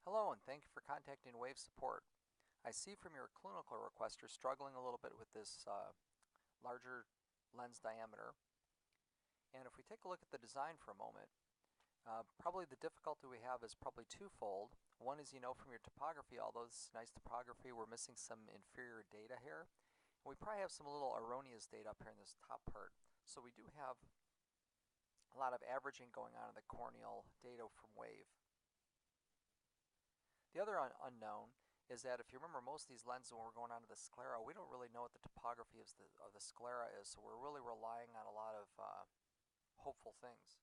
Hello, and thank you for contacting Wave Support. I see from your clinical request you're struggling a little bit with this larger lens diameter. And if we take a look at the design for a moment, probably the difficulty we have is probably twofold. One is, from your topography, although this is nice topography, we're missing some inferior data here. And we probably have some little erroneous data up here in this top part. So we do have a lot of averaging going on in the corneal data from Wave. The other unknown is that if you remember most of these lenses when we're going onto the sclera, we don't really know what the topography of the sclera is, so we're really relying on a lot of hopeful things.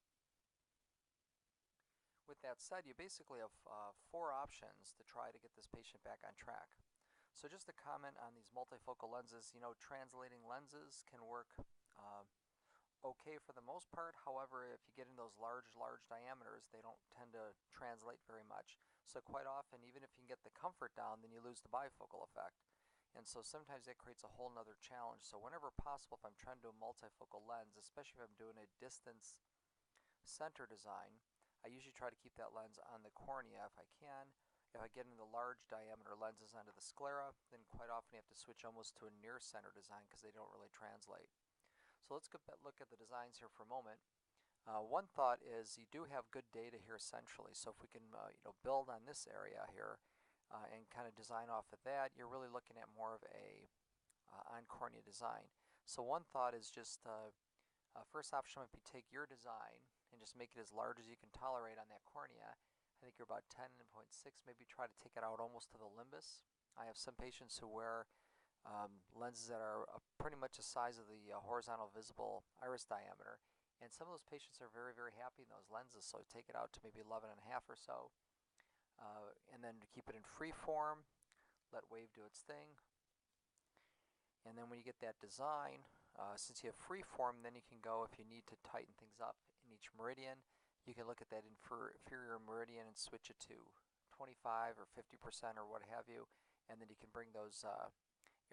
With that said, you basically have four options to try to get this patient back on track. So just to comment on these multifocal lenses, translating lenses can work okay for the most part. However, if you get in those large diameters, they don't tend to translate very much. So quite often, even if you can get the comfort down, then you lose the bifocal effect. And so sometimes that creates a whole nother challenge. So whenever possible, if I'm trying to do a multifocal lens, especially if I'm doing a distance center design, I usually try to keep that lens on the cornea if I can. If I get into the large diameter lenses onto the sclera, then quite often you have to switch almost to a near center design because they don't really translate. So let's look at the designs here for a moment. One thought is you do have good data here centrally, so if we can build on this area here and kind of design off of that, you're really looking at more of a on-cornea design. So one thought is just first option might be take your design and just make it as large as you can tolerate on that cornea. I think you're about 10.6, maybe try to take it out almost to the limbus. I have some patients who wear lenses that are pretty much the size of the horizontal visible iris diameter, and some of those patients are very happy in those lenses, so take it out to maybe 11.5 or so, and then to keep it in free form, let Wave do its thing. And then when you get that design, since you have free form, then you can go, if you need to tighten things up in each meridian, you can look at that inferior meridian and switch it to 25 or 50% or what have you, and then you can bring those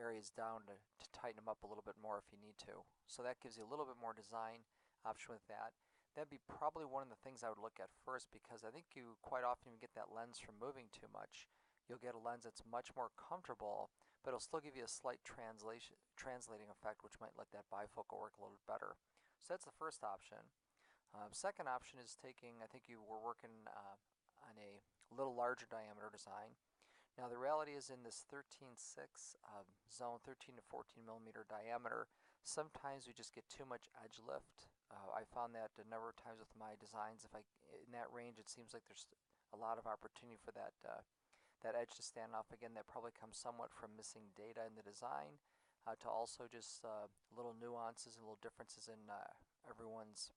areas down to tighten them up a little bit more if you need to. So that gives you a little bit more design option with that. That'd be probably one of the things I would look at first, because I think you quite often get that lens from moving too much. You'll get a lens that's much more comfortable, but it'll still give you a slight translating effect, which might let that bifocal work a little bit better. So that's the first option. Second option is taking, I think you were working on a little larger diameter design. Now the reality is in this 13.6 zone, 13 to 14 millimeter diameter, sometimes we just get too much edge lift. I found that a number of times with my designs. In that range, it seems like there's a lot of opportunity for that that edge to stand off. Again, that probably comes somewhat from missing data in the design, to also just little nuances and little differences in everyone's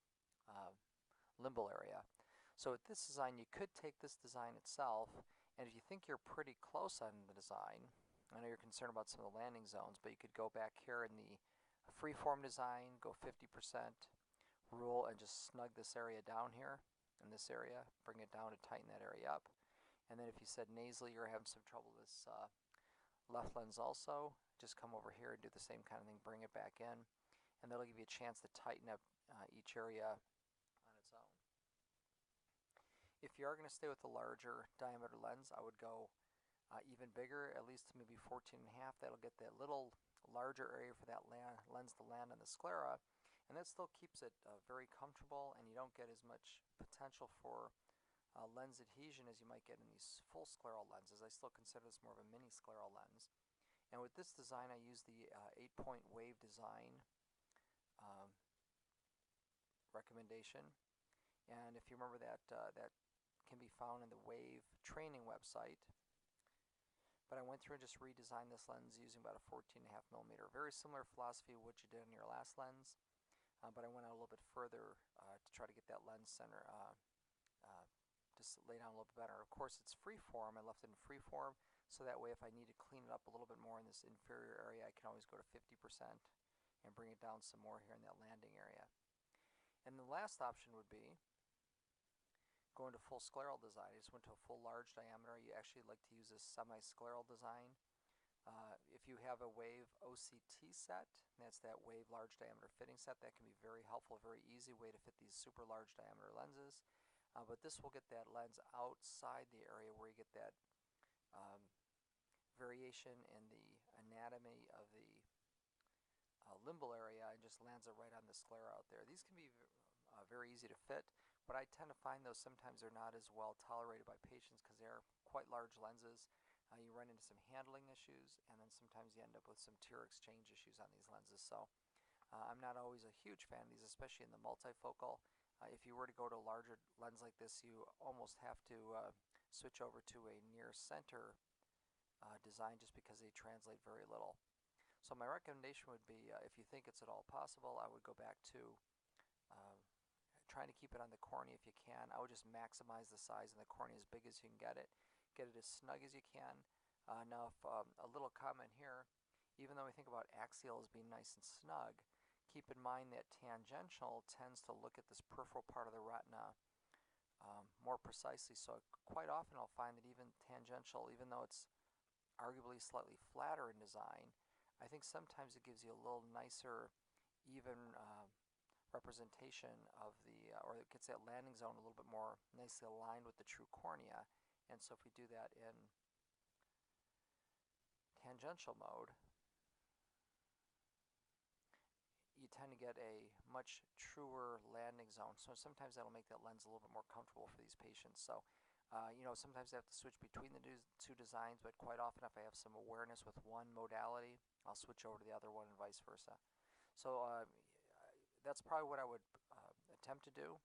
limbal area. So with this design, you could take this design itself, and if you think you're pretty close on the design, I know you're concerned about some of the landing zones, but you could go back here in the freeform design, go 50% rule, and just snug this area down here in this area, bring it down to tighten that area up. And then if you said nasally, you're having some trouble with this left lens also, just come over here and do the same kind of thing, bring it back in, and that'll give you a chance to tighten up each area on its own. If you are going to stay with the larger diameter lens, I would go even bigger, at least maybe 14.5. That'll get that little larger area for that lens to land on the sclera, and that still keeps it very comfortable, and you don't get as much potential for lens adhesion as you might get in these full scleral lenses. I still consider this more of a mini scleral lens. And with this design, I use the 8-point Wave design recommendation. And if you remember that, that can be found in the Wave training website. But I went through and just redesigned this lens using about a 14.5 millimeter. Very similar philosophy of what you did in your last lens, but I went out a little bit further to try to get that lens center just lay down a little bit better. Of course, it's free form. I left it in free form, so that way if I need to clean it up a little bit more in this inferior area, I can always go to 50% and bring it down some more here in that landing area. And the last option would be going to full scleral design. I just went to a full large diameter. You actually like to use a semi-scleral design. If you have a Wave OCT set, that's that Wave large diameter fitting set, that can be very helpful, very easy way to fit these super large diameter lenses. but this will get that lens outside the area where you get that um, variation in the anatomy of the limbal area, and just lands it right on the sclera out there. These can be very easy to fit, but I tend to find those sometimes they're not as well tolerated by patients because they are quite large lenses. You run into some handling issues, and then sometimes you end up with some tear exchange issues on these lenses. So I'm not always a huge fan of these, especially in the multifocal. If you were to go to a larger lens like this, you almost have to switch over to a near center design just because they translate very little. So my recommendation would be, if you think it's at all possible, I would go back to uh, trying to keep it on the cornea if you can. I would just maximize the size in the cornea as big as you can get it as snug as you can. Now, if, a little comment here, even though we think about axial as being nice and snug, keep in mind that tangential tends to look at this peripheral part of the retina more precisely. So quite often I'll find that even tangential, even though it's arguably slightly flatter in design, I think sometimes it gives you a little nicer, even representation of the, or it gets that landing zone a little bit more nicely aligned with the true cornea. And so if we do that in tangential mode, you tend to get a much truer landing zone. So sometimes that'll make that lens a little bit more comfortable for these patients. So, sometimes I have to switch between the two designs, but quite often if I have some awareness with one modality, I'll switch over to the other one and vice versa. So that's probably what I would attempt to do.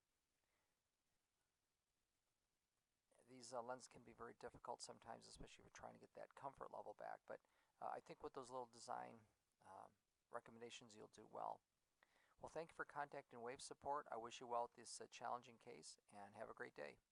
These lenses can be very difficult sometimes, especially if you're trying to get that comfort level back. But I think with those little design recommendations, you'll do well. Well, thank you for contacting Wave Support. I wish you well with this challenging case, and have a great day.